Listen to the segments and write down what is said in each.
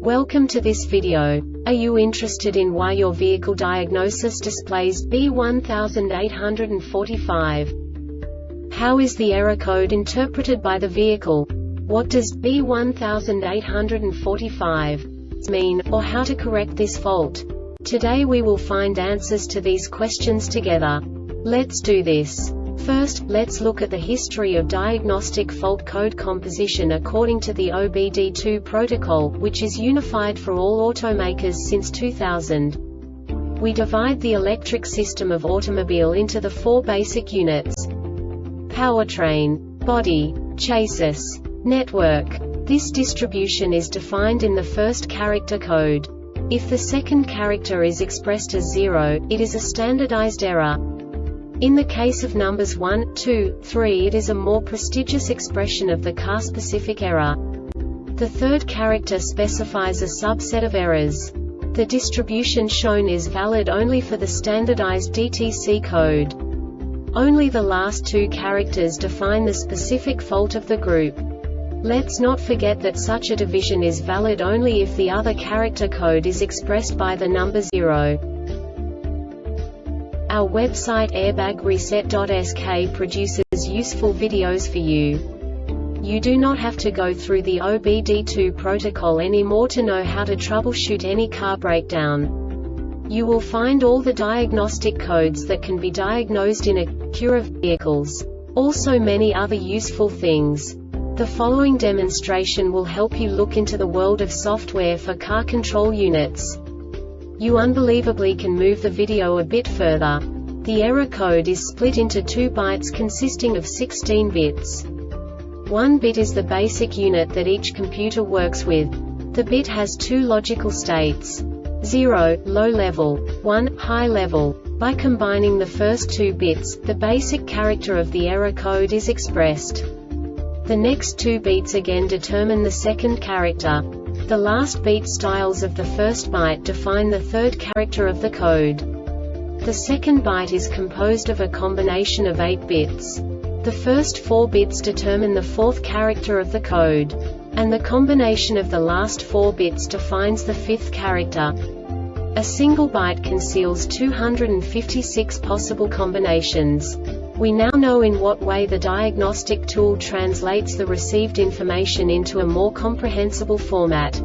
Welcome to this video. Are you interested in why your vehicle diagnosis displays B1845? How is the error code interpreted by the vehicle? What does B1845 mean, or how to correct this fault? Today we will find answers to these questions together. Let's do this. First, let's look at the history of diagnostic fault code composition according to the OBD2 protocol, which is unified for all automakers since 2000. We divide the electric system of automobile into the four basic units: powertrain, body, chassis, network. This distribution is defined in the first character code. If the second character is expressed as 0, it is a standardized error. In the case of numbers 1, 2, 3, it is a more prestigious expression of the car-specific error. The third character specifies a subset of errors. The distribution shown is valid only for the standardized DTC code. Only the last two characters define the specific fault of the group. Let's not forget that such a division is valid only if the other character code is expressed by the number 0. Our website airbagreset.sk produces useful videos for you. You do not have to go through the OBD2 protocol anymore to know how to troubleshoot any car breakdown. You will find all the diagnostic codes that can be diagnosed in Acura vehicles. Also many other useful things. The following demonstration will help you look into the world of software for car control units. You unbelievably can move the video a bit further. The error code is split into 2 bytes consisting of 16 bits. 1 bit is the basic unit that each computer works with. The bit has 2 logical states: 0, low level, 1, high level. By combining the first 2 bits, the basic character of the error code is expressed. The next 2 beats again determine the second character. The last beat styles of the first byte define the third character of the code. The second byte is composed of a combination of 8 bits. The first 4 bits determine the fourth character of the code. And the combination of the last 4 bits defines the fifth character. A single byte conceals 256 possible combinations. We now know in what way the diagnostic tool translates the received information into a more comprehensible format.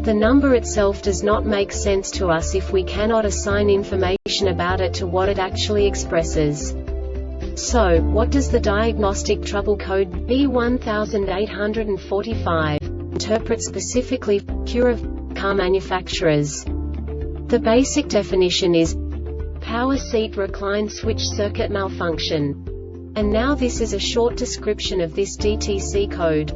The number itself does not make sense to us if we cannot assign information about it to what it actually expresses. So, what does the Diagnostic Trouble Code B1845 interpret specifically for Acura car manufacturers? The basic definition is power seat recline switch circuit malfunction. And now this is a short description of this DTC code.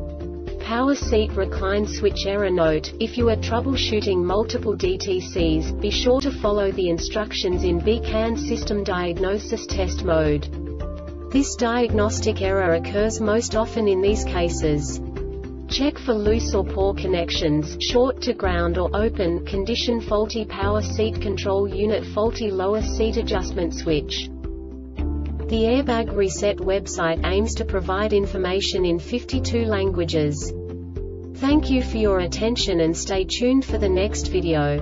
Power seat recline switch error. Note: if you are troubleshooting multiple DTCs, be sure to follow the instructions in BCAN system diagnosis test mode. This diagnostic error occurs most often in these cases: check for loose or poor connections, short to ground or open condition, faulty power seat control unit, faulty lower seat adjustment switch. The Airbag Reset website aims to provide information in 52 languages. Thank you for your attention and stay tuned for the next video.